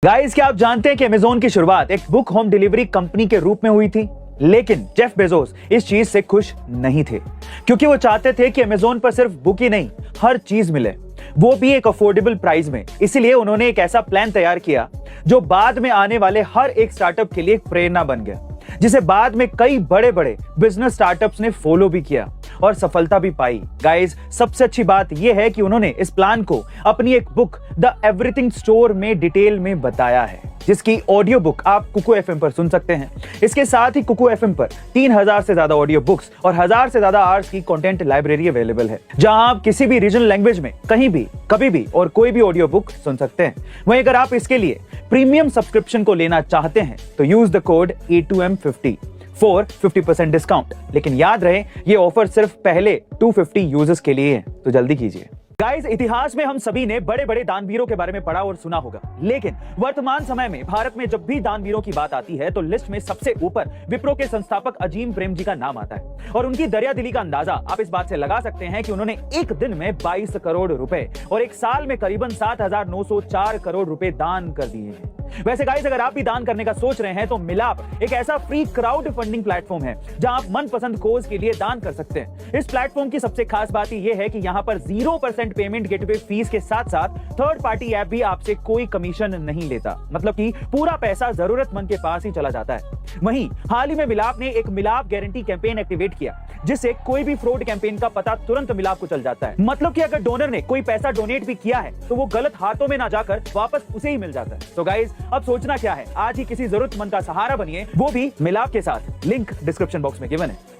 Guys, क्या आप जानते हैं कि अमेज़न की शुरुआत एक बुक होम डिलीवरी कंपनी के रूप में हुई थी। लेकिन जेफ बेजोस इस चीज से खुश नहीं थे, क्योंकि वो चाहते थे कि अमेज़न पर सिर्फ बुक ही नहीं, हर चीज मिले, वो भी एक अफोर्डेबल प्राइस में। इसीलिए उन्होंने एक ऐसा प्लान तैयार किया जो बाद में आने वाले हर एक स्टार्टअप के लिए एक प्रेरणा बन गया, जिसे बाद में कई बड़े बड़े बिजनेस स्टार्टअप्स ने फॉलो भी किया और सफलता भी पाई। गाइस, सबसे अच्छी बात यह है कि उन्होंने इस प्लान को अपनी एक बुक द एवरीथिंग स्टोर में डिटेल में बताया है, जिसकी ऑडियो बुक आप कुकू एफएम पर सुन सकते हैं। इसके साथ ही कुकू एफएम पर 3000 से ज्यादा ऑडियो बुक्स और 1000 से ज्यादा आवर्स की कंटेंट लाइब्रेरी अवेलेबल है, जहां आप किसी भी रीजनल लैंग्वेज में कहीं भी कभी भी और कोई भी ऑडियो बुक सुन सकते हैं। वहीं अगर आप इसके लिए प्रीमियम सब्सक्रिप्शन को लेना चाहते हैं तो use the code E2M50 for 50% discount. लेकिन याद रहे, ये ऑफर सिर्फ पहले 250 यूजर्स के लिए है, तो जल्दी कीजिए। गाइस, इतिहास में हम सभी ने बड़े बड़े दानवीरों के बारे में पढ़ा और सुना होगा, लेकिन वर्तमान समय में भारत में जब भी दानवीरों की बात आती है तो लिस्ट में सबसे ऊपर विप्रो के संस्थापक अजीम प्रेम जी का नाम आता है। और उनकी दरियादिली का अंदाजा आप इस बात से लगा सकते हैं कि उन्होंने एक दिन में 22 करोड़ रुपए और एक साल में करीबन 7,904 करोड़ रुपए दान कर दिए हैं। वैसे गाइस, अगर आप भी दान करने का सोच रहे हैं तो मिलाप एक ऐसा फ्री क्राउड फंडिंग प्लेटफॉर्म है जहां आप मनपसंद कोज के लिए दान कर सकते हैं। इस प्लेटफॉर्म की सबसे खास बात यह है कि यहां पर 0% पेमेंट गेटवे फीस के साथ साथ थर्ड पार्टी ऐप भी आपसे कोई कमीशन नहीं लेता, मतलब कि पूरा पैसा जरूरतमंद के पास ही चला जाता है। वहीं हाल ही में मिलाप ने एक मिलाप गारंटी कैंपेन एक्टिवेट किया, जिससे कोई भी फ्रॉड कैंपेन का पता तुरंत मिलाप को चल जाता है। मतलब कि अगर डोनर ने कोई पैसा डोनेट भी किया है तो वो गलत हाथों में ना जाकर वापस उसे ही मिल जाता है। तो गाइस, अब सोचना क्या है, आज ही किसी जरूरतमंद का सहारा बनिए, वो भी मिलाप के साथ। लिंक डिस्क्रिप्शन बॉक्स में गिवन है।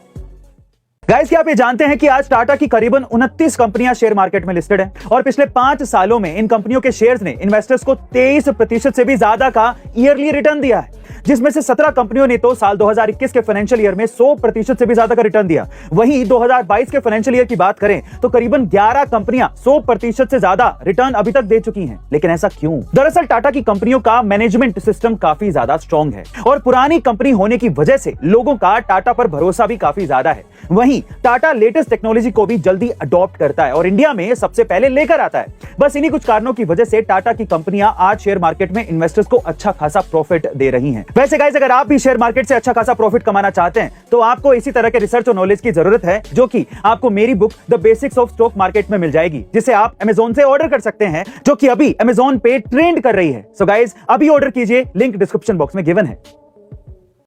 गाइस, क्या आप ये जानते हैं कि आज टाटा की करीबन 29 कंपनियां शेयर मार्केट में लिस्टेड हैं और पिछले 5 सालों में इन कंपनियों के शेयर्स ने इन्वेस्टर्स को 23% से भी ज्यादा का ईयरली रिटर्न दिया है, जिसमें से 17 कंपनियों ने तो साल 2021 के फाइनेंशियल ईयर में 100% से भी ज्यादा का रिटर्न दिया। वहीं 2022 के फाइनेंशियल ईयर की बात करें तो करीबन 11 कंपनियां 100% से ज्यादा रिटर्न अभी तक दे चुकी हैं। लेकिन ऐसा क्यों? दरअसल टाटा की कंपनियों का मैनेजमेंट सिस्टम काफी ज्यादा स्ट्रॉन्ग है और पुरानी कंपनी होने की वजह से लोगों का टाटा पर भरोसा भी काफी ज्यादा है। वहीं टाटा लेटेस्ट टेक्नोलॉजी को भी जल्दी अडॉप्ट करता है और इंडिया में सबसे पहले लेकर आता है। बस इन्हीं कुछ कारणों की वजह से टाटा की कंपनियां आज शेयर मार्केट में इन्वेस्टर्स को अच्छा खासा प्रॉफिट दे रही हैं। वैसे गाइस, अगर आप भी शेयर मार्केट से अच्छा खासा प्रॉफिट कमाना चाहते हैं तो आपको इसी तरह के रिसर्च और नॉलेज की जरूरत है, जो कि आपको मेरी book the basics of stock market में मिल जाएगी, जिसे आप अमेज़न से ऑर्डर कर सकते हैं, जो कि अभी अमेज़न पे ट्रेंड कर रही है। सो गाइस, अभी ऑर्डर कीजिए, लिंक डिस्क्रिप्शन बॉक्स में गिवन है।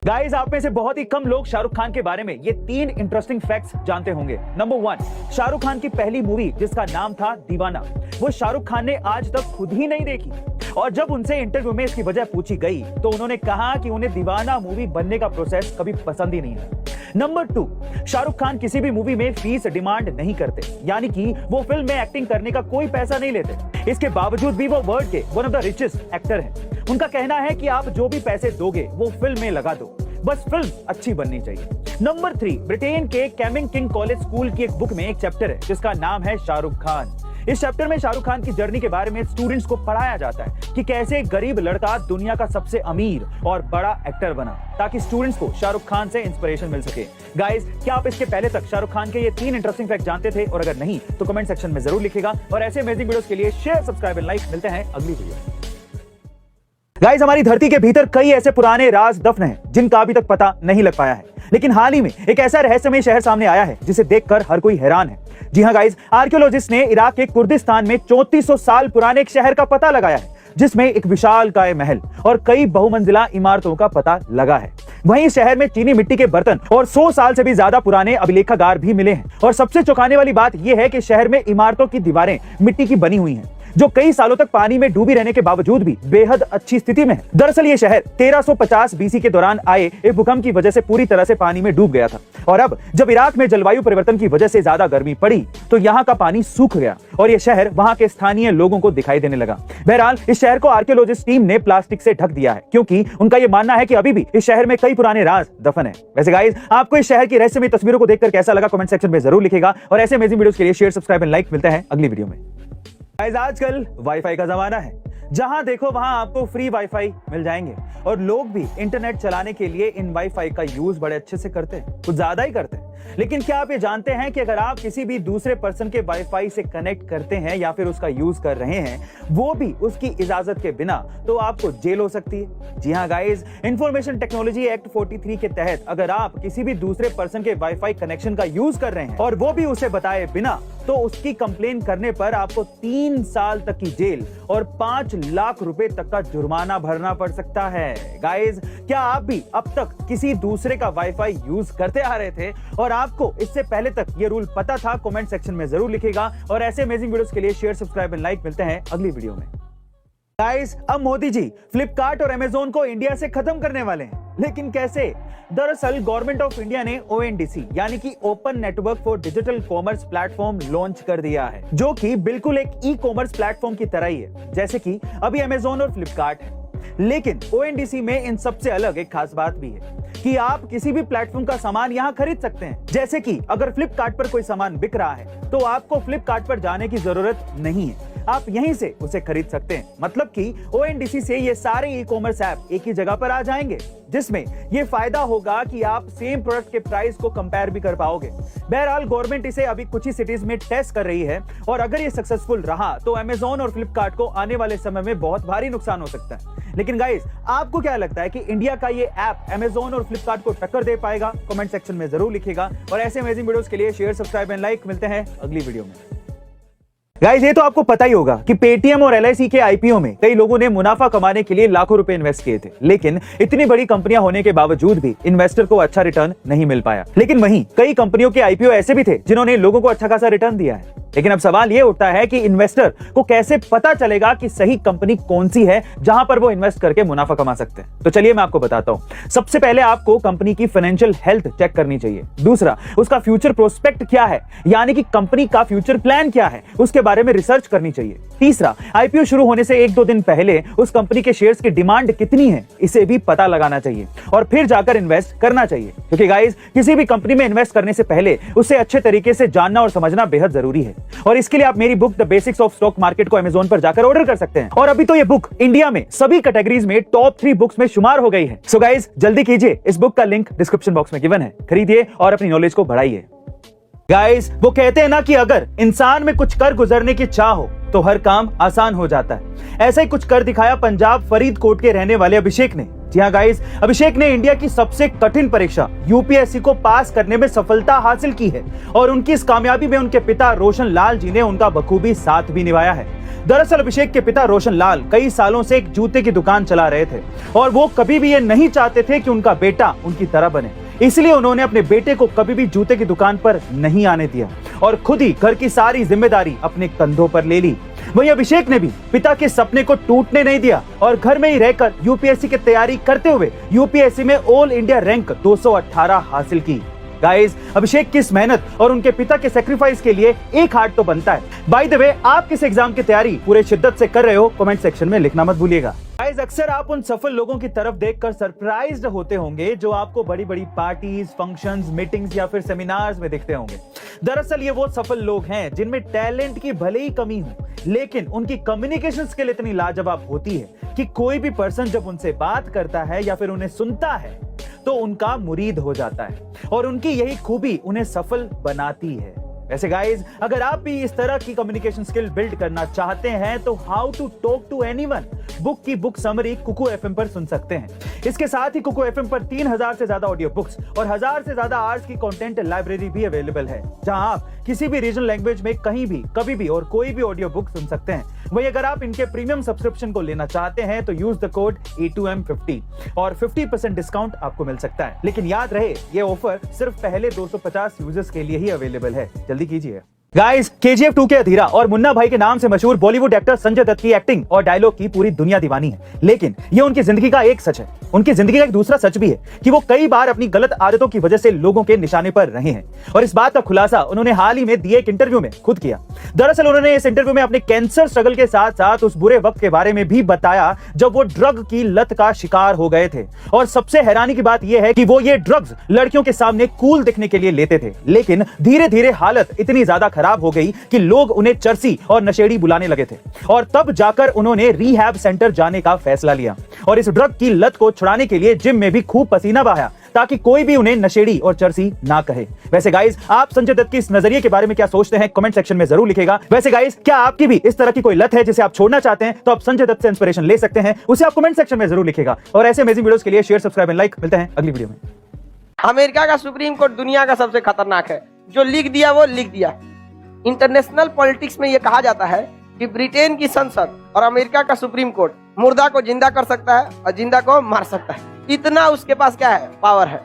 गाइस, आप में से बहुत ही कम लोग शाहरुख खान के बारे में ये 3 इंटरेस्टिंग फैक्ट्स जानते होंगे। नंबर 1, शाहरुख खान की पहली मूवी जिसका नाम था दीवाना, वो शाहरुख खान ने आज तक खुद ही नहीं देखी। और जब उनसे इंटरव्यू में इसकी वजह पूछी गई तो उन्होंने कहा कि उन्हें दीवाना मूवी बनने का प्रोसेस कभी पसंद ही नहीं है। नंबर 2, शाहरुख खान किसी भी मूवी में फीस डिमांड नहीं करते, यानी कि वो फिल्म में एक्टिंग करने का कोई पैसा नहीं लेते। इसके बावजूद भी वो वर्ल्ड के one of the richest actor हैं। उनका कहना है कि आप जो भी पैसे दोगे वो फिल्म में लगा दो, बस फिल्म अच्छी बननी चाहिए। नंबर 3, ब्रिटेन के कैमिंग किंग कॉलेज स्कूल की एक बुक में एक चैप्टर है जिसका नाम है शाहरुख खान। इस चैप्टर में शाहरुख खान की जर्नी के बारे में स्टूडेंट्स को पढ़ाया जाता है कि कैसे एक गरीब लड़का दुनिया का सबसे अमीर और बड़ा एक्टर बना, ताकि स्टूडेंट्स को शाहरुख खान से इंस्पिरेशन मिल सके। गाइस, क्या आप इसके पहले तक शाहरुख खान के ये 3 इंटरेस्टिंग फैक्ट जानते थे? और अगर नहीं तो कमेंट सेक्शन में जरूर लिखिएगा। और ऐसे अमेजिंग वीडियोस के लिए शेयर, सब्सक्राइब एंड लाइक। मिलते हैं अगली वीडियो में। गाइस, हमारी धरती के भीतर कई ऐसे पुराने राज दफन हैं जिनका अभी तक पता नहीं लग पाया है, लेकिन हाल ही में एक ऐसा रहस्यमय शहर सामने आया है जिसे देखकर हर कोई हैरान है। जी हां गाइस, आर्कियोलॉजिस्ट ने इराक के कुर्दिस्तान में 3400 साल पुराने एक शहर का पता लगाया है, जिसमें एक विशालकाय महल और कई बहुमंजिला इमारतों का पता लगा है। वहीं शहर में चीनी मिट्टी के बर्तन और 100 साल से भी ज्यादा पुराने अभिलेखागार भी मिले हैं। और सबसे चौंकाने वाली बात यह है कि शहर में इमारतों की दीवारें मिट्टी की बनी हुई हैं, जो कई सालों तक पानी में डूबी रहने के बावजूद भी बेहद अच्छी स्थिति में है। दरअसल ये शहर 1350 बीसी के दौरान आए एक भूकंप की वजह से पूरी तरह से पानी में डूब गया था, और अब जब इराक में जलवायु परिवर्तन की वजह से ज्यादा गर्मी पड़ी तो यहाँ का पानी सूख गया और ये शहर वहाँ के स्थानीय लोगों को दिखाई देने लगा। बहरहाल, इस शहर को आर्कियोलॉजिस्ट टीम ने प्लास्टिक से ढक दिया है, क्योंकि उनका ये मानना है कि अभी भी इस शहर में कई पुराने राज दफन है। वैसे गाइस, आपको इस शहर की रहस्यमय तस्वीरों को देखकर कैसा लगा? कमेंट सेक्शन में जरूर लिखिएगा। और ऐसे अमेजिंग वीडियोस के लिए शेयर, सब्सक्राइब एंड लाइक। मिलते हैं अगली वीडियो में। गाइस, आजकल वाईफाई का जमाना है, जहां देखो वहां आपको फ्री वाईफाई मिल जाएंगे और लोग भी इंटरनेट चलाने के लिए इन वाईफाई का यूज बड़े अच्छे से करते हैं, कुछ ज्यादा ही करते हैं। लेकिन क्या आप ये जानते हैं कि अगर आप किसी भी दूसरे पर्सन के वाईफाई से कनेक्ट करते हैं या फिर उसका यूज कर रहे हैं, वो भी उसकी इजाजत के बिना, तो आपको जेल हो सकती है। जी हां गाइस, इंफॉर्मेशन टेक्नोलॉजी एक्ट 43 के तहत अगर आप किसी भी दूसरे पर्सन के वाईफाई कनेक्शन का यूज कर रहे हैं और वो भी उसे बताए बिना, तो उसकी कंप्लेन करने पर आपको 3 साल तक की जेल और 5 लाख रुपए तक का जुर्माना भरना पड़ सकता है। गाइस, क्या आप भी अब तक किसी दूसरे का वाईफाई यूज करते आ रहे थे और आपको इससे पहले तक ये रूल पता था? कमेंट सेक्शन में जरूर लिखिएगा और ऐसे अमेजिंग वीडियोस के लिए शेयर, सब्सक्राइब एंड लाइक। मिलते हैं अगली वीडियो में। गाइस, अब मोदी जी फ्लिपकार्ट और अमेज़न को इंडिया से खत्म करने वाले हैं, लेकिन कैसे? दरअसल गवर्नमेंट ऑफ इंडिया ने ONDC यानी कि open network for digital commerce platform launch कर दिया है, जो कि बिल्कुल एक ई-कॉमर्स प्लेटफॉर्म की तरह ही है, जैसे कि अभी अमेज़न और फ्लिपकार्ट है। लेकिन ONDC में इन सबसे अलग एक खास बात भी है कि आप किसी भी प्लेटफॉर्म का सामान यहां खरीद सकते हैं। जैसे कि अगर फ्लिपकार्ट पर कोई सामान बिक रहा है तो आपको फ्लिपकार्ट पर जाने की जरूरत नहीं है, आप यहीं से उसे खरीद सकते हैं। मतलब कि ONDC से ये सारे ई-कॉमर्स ऐप एक ही जगह पर आ जाएंगे, जिसमें ये फायदा होगा कि आप सेम प्रोडक्ट के प्राइस को कंपेयर भी कर पाओगे। बहरहाल गवर्नमेंट इसे अभी कुछ ही सिटीज में टेस्ट कर रही है और अगर ये सक्सेसफुल रहा तो अमेज़न और फ्लिपकार्ट को आने वाले समय में बहुत भारी नुकसान हो सकता है। लेकिन गाइस, आपको क्या लगता है कि इंडिया का ये ऐप अमेज़न और फ्लिपकार्ट को टक्कर दे पाएगा? कमेंट सेक्शन में जरूर लिखिएगा और ऐसे अमेजिंग वीडियोस के लिए शेयर, सब्सक्राइब एंड लाइक। मिलते हैं अगली वीडियो में। गाइस, ये तो आपको पता ही होगा कि पेटीएम और LIC के IPO में कई लोगों ने मुनाफा कमाने के लिए लाखों रुपए इन्वेस्ट किए थे, लेकिन इतनी बड़ी कंपनियां होने के बावजूद भी इन्वेस्टर को अच्छा रिटर्न नहीं मिल पाया। लेकिन वहीं कई कंपनियों के IPO ऐसे भी थे जिन्होंने लोगों को अच्छा खासा रिटर्न दिया है। लेकिन अब सवाल ये उठता है कि इन्वेस्टर को कैसे पता चलेगा कि सही कंपनी कौन सी है जहां पर वो इन्वेस्ट करके मुनाफा कमा सकते हैं? तो चलिए मैं आपको बताता हूं। सबसे पहले आपको कंपनी की फाइनेंशियल हेल्थ चेक करनी चाहिए। दूसरा, उसका फ्यूचर प्रोस्पेक्ट क्या है, यानी कि कंपनी का फ्यूचर प्लान क्या है, उसके बारे में रिसर्च करनी चाहिए। तीसरा, IPO शुरू होने से 1-2 दिन पहले उस कंपनी के शेयर्स की डिमांड कितनी है, इसे भी पता लगाना चाहिए और फिर जाकर इन्वेस्ट करना चाहिए। क्योंकि गाइस, किसी भी कंपनी में इन्वेस्ट करने से पहले उसे अच्छे तरीके से जानना और समझना बेहद जरूरी है। और इसके लिए आप मेरी book the basics of stock market को अमेज़न पर जाकर ऑर्डर कर सकते हैं। और अभी तो ये बुक इंडिया में सभी कैटेगरीज में टॉप 3 बुक्स में शुमार हो गई है। सो गाइस, जल्दी कीजिए, इस बुक का लिंक डिस्क्रिप्शन बॉक्स में गिवन है, खरीदिए और अपनी नॉलेज को बढ़ाइए। गाइस, वो कहते हैं ना कि अगर इंसान में कुछ कर गुजरने की चाह हो तो हर काम आसान हो जाता है। ऐसा ही कुछ कर दिखाया पंजाब फरीदकोट के रहने वाले अभिषेक ने। जी हाँ गाइस, अभिषेक ने इंडिया की सबसे कठिन परीक्षा UPSC को पास करने में सफलता हासिल की है और उनकी इस कामयाबी में उनके पिता रोशन लाल जी ने उनका बखूबी साथ भी निभाया है। दरअसल अभिषेक के पिता रोशन लाल कई सालों से एक जूते की दुकान चला रहे थे और वो कभी भी ये नहीं चाहते थे कि उनका बेटा उनकी तरह बने। इसलिए उन्होंने अपने बेटे को कभी भी जूते की दुकान पर नहीं आने दिया और खुद ही घर की सारी जिम्मेदारी अपने कंधों पर ले ली। वहीं अभिषेक ने भी पिता के सपने को टूटने नहीं दिया और घर में ही रहकर UPSC की तैयारी करते हुए UPSC में ऑल इंडिया रैंक 218 हासिल की। गाइस, अभिषेक की इस मेहनत और उनके पिता के सेक्रीफाइस के लिए एक हार्ट तो बनता है। बाय द वे, आप किस एग्जाम की तैयारी पूरे शिद्दत से कर रहे हो? कमेंट सेक्शन में लिखना मत भूलिएगा। गाइस, अक्सर आप उन सफल लोगों की तरफ देखकर सरप्राइज्ड होते होंगे जो आपको बड़ी बड़ी पार्टीज, फंक्शंस, मीटिंग्स या फिर सेमिनार्स में दिखते होंगे। दरअसल ये वो सफल लोग हैं जिनमें टैलेंट की भले ही कमी हो, लेकिन उनकी कम्युनिकेशन स्किल इतनी लाजवाब होती है कि कोई भी पर्सन जब उनसे बात करता है या फिर उन्हें सुनता है तो उनका मुरीद हो जाता है और उनकी यही खूबी उन्हें सफल बनाती है। वैसे गाइस, अगर आप भी इस तरह की कम्युनिकेशन स्किल बिल्ड करना चाहते हैं तो how to talk to anyone book की बुक समरी कुकू FM पर सुन सकते हैं। इसके साथ ही कुकू FM पर 3000 से ज्यादा ऑडियो बुक्स और 1000 से ज्यादा आवर्स की कंटेंट लाइब्रेरी भी अवेलेबल है, जहां आप किसी भी रीजनल लैंग्वेज में कहीं भी, कभी भी और कोई भी ऑडियो बुक सुन सकते हैं। वहीं अगर आप इनके प्रीमियम सब्सक्रिप्शन को लेना चाहते हैं तो यूज द कोड A2M50 और 50% डिस्काउंट आपको मिल सकता है। लेकिन याद रहे, ये ऑफर सिर्फ पहले 250 यूजर्स के लिए ही अवेलेबल है, जल्दी कीजिए। गाइस, KGF 2 के अधीरा और मुन्ना भाई के नाम से मशहूर बॉलीवुड एक्टर संजय दत्त की एक्टिंग और डायलॉग की पूरी दुनिया दीवानी है, लेकिन ये उनकी जिंदगी का एक सच है। उनकी जिंदगी का एक दूसरा सच भी है कि वो कई बार अपनी गलत आदतों की वजह से लोगों के निशाने पर रहे हैं और इस बात का खुलासा उन्होंने हाल ही में दिए एक इंटरव्यू में खुद किया। दरअसल उन्होंने इस इंटरव्यू में अपने कैंसर स्ट्रगल के साथ साथ उस बुरे वक्त के बारे में भी बताया जब वो ड्रग की लत का शिकार हो गए थे। और सबसे हैरानी की बात यह है कि वो ये ड्रग्स लड़कियों के सामने कूल दिखने के लिए लेते थे, लेकिन धीरे धीरे हालत इतनी ज्यादा खराब हो गई कि लोग उन्हें चर्सी और नशेड़ी बुलाने लगे थे और तब जाकर उन्होंने रिहैब सेंटर जाने का फैसला लिया और इस ड्रग की लत को छुड़ाने के लिए जिम में भी खूब पसीना बहाया ताकि कोई भी उन्हें नशेड़ी और चर्सी ना कहे। वैसे गाइस, आप संजय दत्त की इस नजरिए के बारे में क्या सोचते हैं, कमेंट सेक्शन में जरूर लिखेगा। वैसे गाइस, क्या आपकी भी इस तरह की कोई लत है जिसे आप छोड़ना चाहते हैं, तो आप संजय दत्त से इंस्पिरेशन ले सकते हैं, उसे आप कमेंट सेक्शन में जरूर लिखेगा। और ऐसे अमेजिंग वीडियोस के लिए शेयर, सब्सक्राइब एंड लाइक। मिलते हैं अगली वीडियो में। अमेरिका का सुप्रीम कोर्ट दुनिया का सबसे खतरनाक है। जो लिख दिया वो लिख दिया। इंटरनेशनल पॉलिटिक्स में यह कहा जाता है कि ब्रिटेन की संसद और अमेरिका का सुप्रीम कोर्ट मुर्दा को जिंदा कर सकता है और जिंदा को मार सकता है। इतना उसके पास क्या है, पावर है।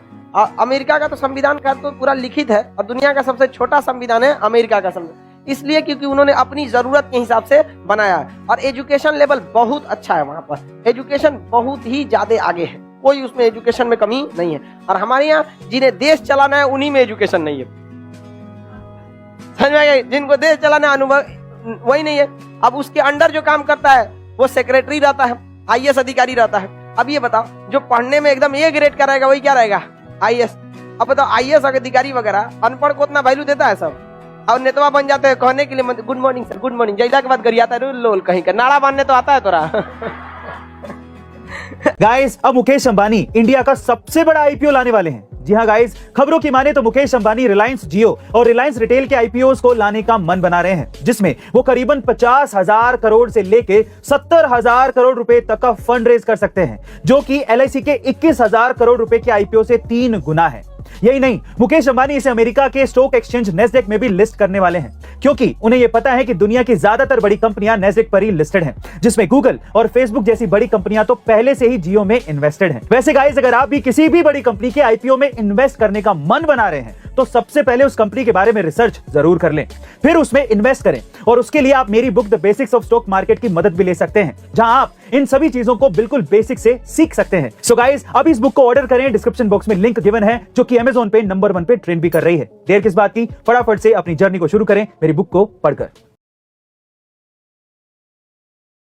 अमेरिका का तो संविधान का तो पूरा लिखित है और दुनिया का सबसे छोटा संविधान है अमेरिका का संविधान, इसलिए क्योंकि उन्होंने अपनी जरूरत के हिसाब से बनाया है। और एजुकेशन लेवल बहुत अच्छा है वहां पर, एजुकेशन बहुत ही ज्यादा आगे है, कोई उसमें एजुकेशन में कमी नहीं है। और हमारे यहाँ जिन्हें देश चलाना है उन्हीं में एजुकेशन नहीं है, समझ में आया? जिनको देश चलाना अनुभव वही नहीं है। अब उसके अंडर जो काम करता है वो सेक्रेटरी रहता है, आईएएस अधिकारी रहता है। अब ये बताओ, जो पढ़ने में एकदम ए ग्रेड का रहेगा वही क्या रहेगा, आईएएस। अब बताओ, आईएएस अधिकारी वगैरह अनपढ़ को उतना वैल्यू देता है सब, और नेतवा बन जाते हैं कहने के लिए good morning sir, good morning, जैला के बाद गरियाता है लोल कहीं का, नाड़ा बांधने तो आता है तोरा। गाइस, अब मुकेश अंबानी इंडिया का सबसे बड़ा आईपीओ लाने वाले हैं। जी हाँ गाइस, खबरों की माने तो मुकेश अंबानी रिलायंस जियो और रिलायंस रिटेल के आईपीओs को लाने का मन बना रहे हैं, जिसमें वो करीबन 50,000 करोड़ से लेके 70,000 करोड़ रुपए तक का फंड रेज कर सकते हैं, जो कि एलआईसी के 21,000 करोड़ रुपए के आईपीओ से 3 गुना है। यही नहीं, मुकेश अंबानी इसे अमेरिका के स्टॉक एक्सचेंज नेस्डेक में भी लिस्ट करने वाले हैं, क्योंकि उन्हें यह पता है कि दुनिया की ज्यादातर बड़ी कंपनियां नेस्डेक पर ही लिस्टेड हैं, जिसमें गूगल और फेसबुक जैसी बड़ी कंपनियां तो पहले से ही जियो में इन्वेस्टेड हैं। वैसे गाइस, अगर आप भी किसी भी बड़ी कंपनी के आईपीओ में इन्वेस्ट करने का मन बना रहे हैं, तो सबसे पहले उस कंपनी के बारे में रिसर्च जरूर कर लें, फिर उसमें इन्वेस्ट करें। और उसके लिए आप मेरी book the basics of stock market की मदद भी ले सकते हैं, जहां आप इन सभी चीजों को बिल्कुल बेसिक से सीख सकते हैं। सो गाइस, अब इस बुक को ऑर्डर करें, डिस्क्रिप्शन बॉक्स में लिंक गिवन है, जो कि अमेज़न पे नंबर 1 पे ट्रेंड भी कर रही है। देर किस बात की, फटाफट से अपनी जर्नी को शुरू करें मेरी बुक को पढ़कर।